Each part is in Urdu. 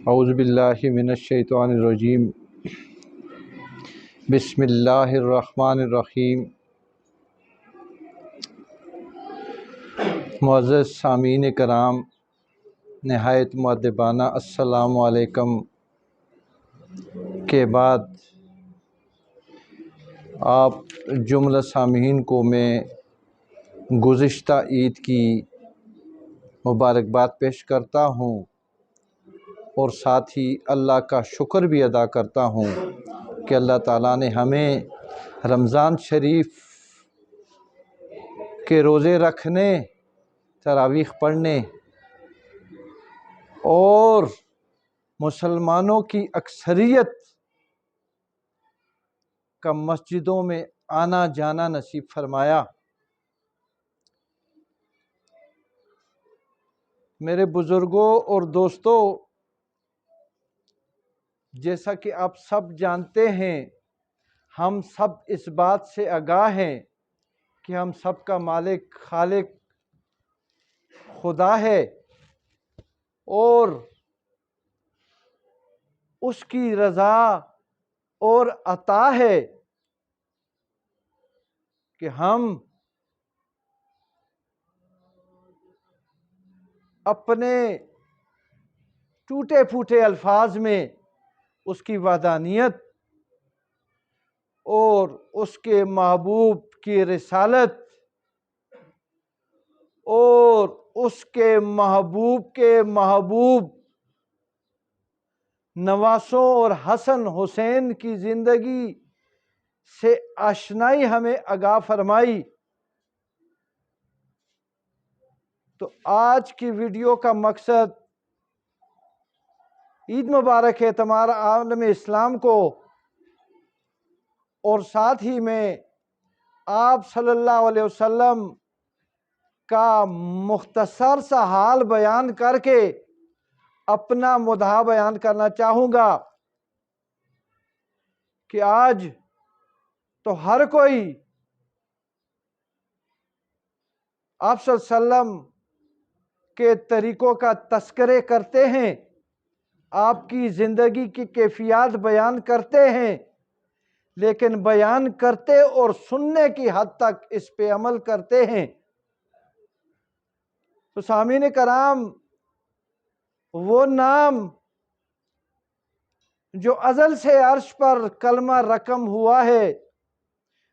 اعوذ باللہ من الشیطان الرجیم بسم اللہ الرحمن الرحیم۔ معزز سامعین کرام، نہایت مؤدبانہ السلام علیکم کے بعد آپ جملہ سامعین کو میں گزشتہ عید کی مبارکباد پیش کرتا ہوں اور ساتھ ہی اللہ کا شکر بھی ادا کرتا ہوں کہ اللہ تعالیٰ نے ہمیں رمضان شریف کے روزے رکھنے، تراویح پڑھنے اور مسلمانوں کی اکثریت کا مسجدوں میں آنا جانا نصیب فرمایا۔ میرے بزرگوں اور دوستوں، جیسا کہ آپ سب جانتے ہیں، ہم سب اس بات سے آگاہ ہیں کہ ہم سب کا مالک خالق خدا ہے اور اس کی رضا اور عطا ہے کہ ہم اپنے ٹوٹے پھوٹے الفاظ میں اس کی وحدانیت اور اس کے محبوب کی رسالت اور اس کے محبوب نواسوں اور حسن حسین کی زندگی سے آشنائی ہمیں آگاہ فرمائی۔ تو آج کی ویڈیو کا مقصد عید مبارک ہے تمہارا عالم اسلام کو، اور ساتھ ہی میں آپ صلی اللہ علیہ وسلم کا مختصر سا حال بیان کر کے اپنا مدعا بیان کرنا چاہوں گا کہ آج تو ہر کوئی آپ صلی اللہ علیہ وسلم کے طریقوں کا تذکرے کرتے ہیں، آپ کی زندگی کی کیفیات بیان کرتے ہیں، لیکن بیان کرتے اور سننے کی حد تک اس پہ عمل کرتے ہیں۔ تو سامعین کرام، وہ نام جو ازل سے عرش پر کلمہ رقم ہوا ہے،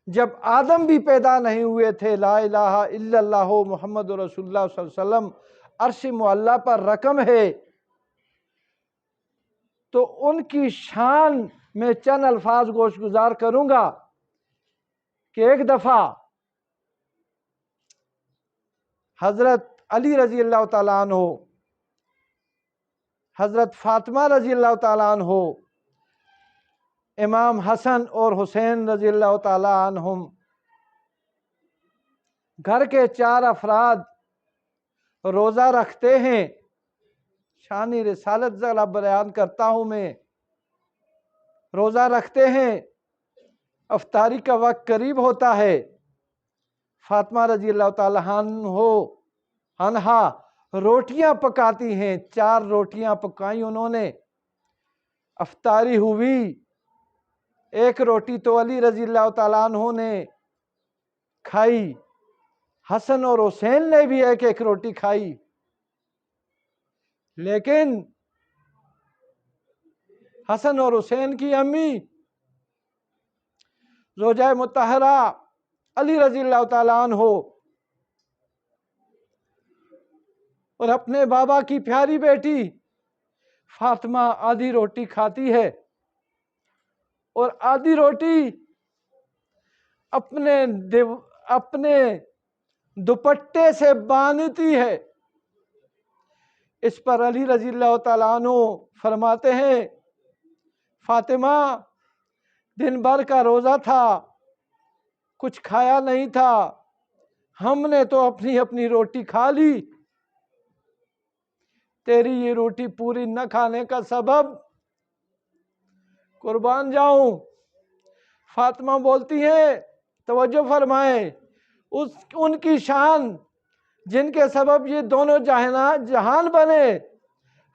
جب آدم بھی پیدا نہیں ہوئے تھے، لا الہ الا اللہ محمد رسول اللہ صلی اللہ علیہ وسلم عرش معلیٰ پر رقم ہے۔ تو ان کی شان میں چند الفاظ گوش گزار کروں گا کہ ایک دفعہ حضرت علی رضی اللہ تعالیٰ عنہ، حضرت فاطمہ رضی اللہ تعالیٰ عنہ، امام حسن اور حسین رضی اللہ تعالیٰ عنہم، گھر کے 4 افراد روزہ رکھتے ہیں۔ شان رسالت ذرا بیان کرتا ہوں میں۔ روزہ رکھتے ہیں، افطاری کا وقت قریب ہوتا ہے۔ فاطمہ رضی اللہ تعالیٰ عنہا روٹیاں پکاتی ہیں، 4 روٹیاں پکائیں انہوں نے۔ افطاری ہوئی، 1 روٹی تو علی رضی اللہ تعالیٰ عنہ نے کھائی، حسن اور حسین نے بھی 1 روٹی کھائی، لیکن حسن اور حسین کی امی زوجہ مطہرہ علی رضی اللہ تعالیٰ عنہ اور اپنے بابا کی پیاری بیٹی فاطمہ آدھی روٹی کھاتی ہے اور آدھی روٹی اپنے دوپٹے سے باندھتی ہے۔ اس پر علی رضی اللہ تعالیٰ عنہ فرماتے ہیں، فاطمہ دن بھر کا روزہ تھا، کچھ کھایا نہیں تھا، ہم نے تو اپنی روٹی کھا لی، تیری یہ روٹی پوری نہ کھانے کا سبب قربان جاؤں۔ فاطمہ بولتی ہیں، توجہ فرمائیں، ان کی شان جن کے سبب یہ دونوں جہان بنے۔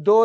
2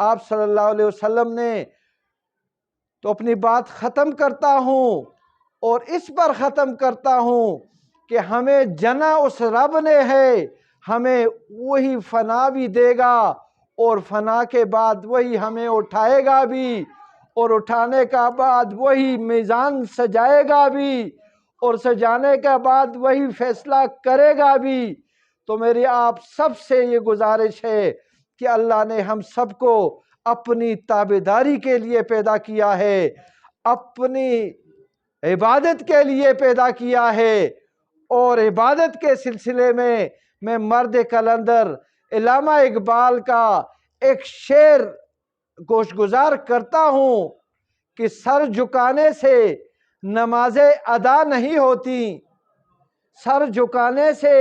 آپ صلی اللہ علیہ وسلم نے تو اپنی بات ختم کرتا ہوں اور اس پر ختم کرتا ہوں کہ ہمیں جنا اس رب نے ہے، ہمیں وہی فنا بھی دے گا اور فنا کے بعد وہی ہمیں اٹھائے گا بھی، اور اٹھانے کا بعد وہی میزان سجائے گا بھی، اور سجانے کے بعد وہی فیصلہ کرے گا بھی۔ تو میری آپ سب سے یہ گزارش ہے کہ اللہ نے ہم سب کو اپنی تابعداری کے لیے پیدا کیا ہے، اپنی عبادت کے لیے پیدا کیا ہے، اور عبادت کے سلسلے میں مرد کلندر علامہ اقبال کا ایک شعر گوشگزار کرتا ہوں کہ سر جھکانے سے نمازیں ادا نہیں ہوتی، سر جھکانے سے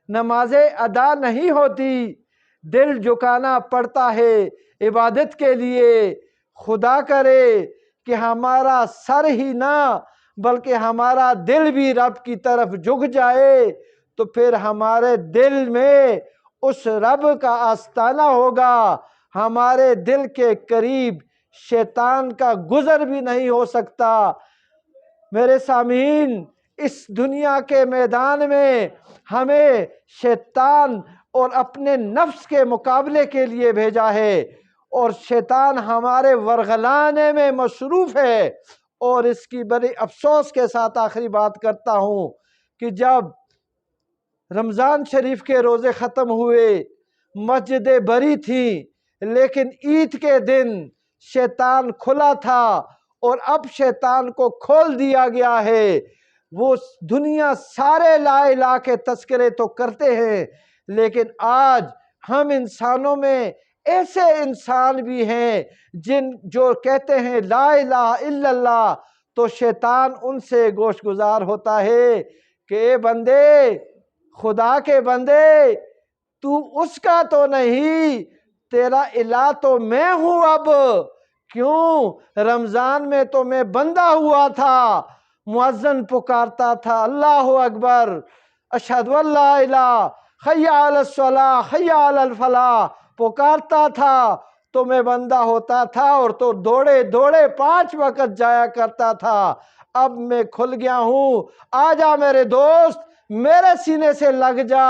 نمازیں ادا نہیں ہوتی، دل جھکانا پڑتا ہے عبادت کے لیے۔ خدا کرے کہ ہمارا سر ہی نہ بلکہ ہمارا دل بھی رب کی طرف جھک جائے، تو پھر ہمارے دل میں اس رب کا آستانہ ہوگا، ہمارے دل کے قریب شیطان کا گزر بھی نہیں ہو سکتا۔ میرے سامعین، اس دنیا کے میدان میں ہمیں شیطان اور اپنے نفس کے مقابلے کے لیے بھیجا ہے، اور شیطان ہمارے ورغلانے میں مصروف ہے۔ اور اس کی بڑی افسوس کے ساتھ آخری بات کرتا ہوں کہ جب رمضان شریف کے روزے ختم ہوئے، مسجدیں بری تھیں، لیکن عید کے دن شیطان کھلا تھا، اور اب شیطان کو کھول دیا گیا ہے۔ وہ دنیا سارے لا الہ کے تذکرے تو کرتے ہیں، لیکن آج ہم انسانوں میں ایسے انسان بھی ہیں جو کہتے ہیں لا الہ الا اللہ، تو شیطان ان سے گوش گزار ہوتا ہے کہ اے بندے، خدا کے بندے، تو اس کا تو نہیں، تیرا الہ تو میں ہوں اب۔ کیوں؟ رمضان میں تو میں بندہ ہوا تھا، مؤذن پکارتا تھا اللہ اکبر، اشہد ان لا الہ، حی علی الصلاۃ، حی علی الفلاح پکارتا تھا، تو میں بندہ ہوتا تھا اور تو دوڑے دوڑے 5 وقت جایا کرتا تھا۔ اب میں کھل گیا ہوں، آ جا میرے دوست، میرے سینے سے لگ جا،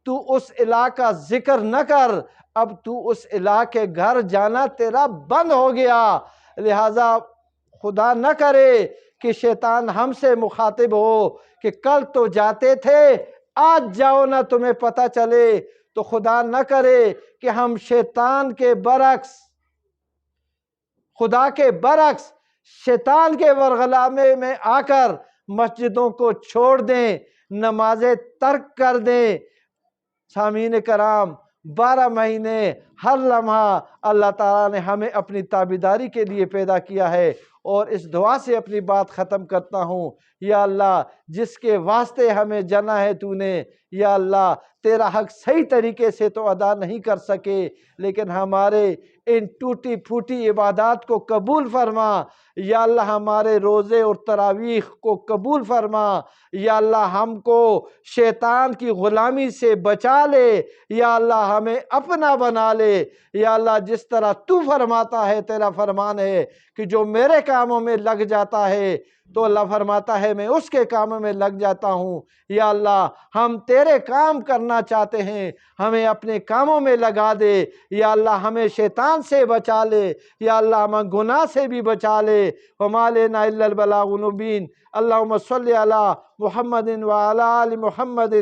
تو اس الہ کا ذکر نہ کر، اب تو اس الہ کے گھر جانا تیرا بند ہو گیا۔ لہٰذا خدا نہ کرے کہ شیطان ہم سے مخاطب ہو کہ کل تو جاتے تھے، آج جاؤ نہ تمہیں پتہ چلے۔ تو خدا نہ کرے کہ ہم شیطان کے برعکس، خدا کے برعکس شیطان کے ورغلانے میں آ کر مسجدوں کو چھوڑ دیں، نمازیں ترک کر دیں۔ سامعین کرام، 12 مہینے ہر لمحہ اللہ تعالیٰ نے ہمیں اپنی تابعداری کے لیے پیدا کیا ہے، اور اس دعا سے اپنی بات ختم کرتا ہوں۔ یا اللہ، جس کے واسطے ہمیں جنا ہے تو نے، یا اللہ تیرا حق صحیح طریقے سے تو ادا نہیں کر سکے، لیکن ہمارے ان ٹوٹی پھوٹی عبادات کو قبول فرما۔ یا اللہ ہمارے روزے اور تراویح کو قبول فرما۔ یا اللہ ہم کو شیطان کی غلامی سے بچا لے۔ یا اللہ ہمیں اپنا بنا لے۔ یا اللہ جس طرح تو فرماتا ہے، تیرا فرمان ہے کہ جو میرے کاموں میں لگ جاتا ہے، تو اللہ فرماتا ہے میں اس کے کاموں میں لگ جاتا ہوں۔ یا اللہ ہم تیرے کام کرنا چاہتے ہیں، ہمیں اپنے کاموں میں لگا دے۔ یا اللہ ہمیں شیطان سے بچا لے۔ یا اللہ ہمیں گناہ سے بھی بچا لے۔ وما لینا الا البلاغ المبین۔ اللہم صلی علی محمد وعلی آل محمد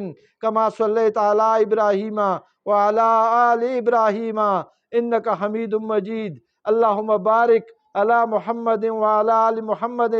کما صلیت علی ابراہیم وعلی آل ابراہیم انک حمید مجید۔ اللہم بارک علی محمد وعلی آل محمد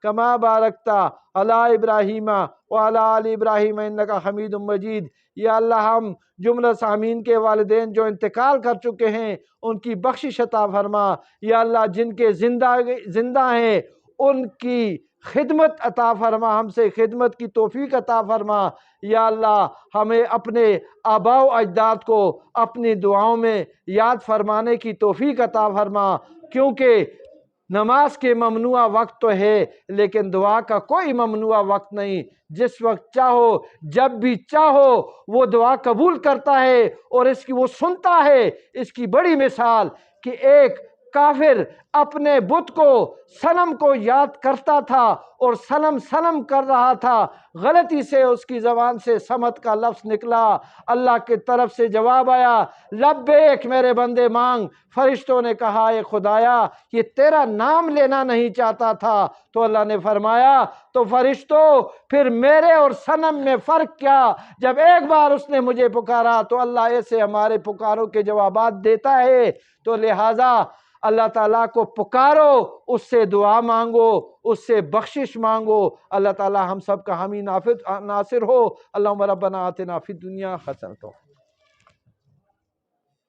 کما بارکت علی ابراہیم وعلی آل ابراہیم انک حمید مجید۔ یا اللہ ہم جملہ سامعین کے والدین جو انتقال کر چکے ہیں، ان کی بخشش عطا فرما۔ یا اللہ جن کے زندہ ہیں، ان کی خدمت عطا فرما، ہم سے خدمت کی توفیق عطا فرما۔ یا اللہ ہمیں اپنے آباء و اجداد کو اپنی دعاؤں میں یاد فرمانے کی توفیق عطا فرما، کیونکہ نماز کے ممنوع وقت تو ہے، لیکن دعا کا کوئی ممنوع وقت نہیں۔ جس وقت چاہو، جب بھی چاہو، وہ دعا قبول کرتا ہے، اور وہ سنتا ہے۔ اس کی بڑی مثال کہ ایک کافر اپنے بت کو صنم کو یاد کرتا تھا اور صنم کر رہا تھا، غلطی سے اس کی زبان سے صمت کا لفظ نکلا، اللہ کی طرف سے جواب آیا لبیک میرے بندے مانگ۔ فرشتوں نے کہا اے خدایا یہ تیرا نام لینا نہیں چاہتا تھا، تو اللہ نے فرمایا تو فرشتوں پھر میرے اور صنم میں فرق کیا؟ جب ایک بار اس نے مجھے پکارا تو اللہ ایسے ہمارے پکاروں کے جوابات دیتا ہے، تو لہٰذا اللہ تعالیٰ کو پکارو، اس سے دعا مانگو، اس سے بخشش مانگو۔ اللہ تعالیٰ ہم سب کا حامی ناصر ہو۔ اللہم ربنا آتنا فی الدنیا حسنۃ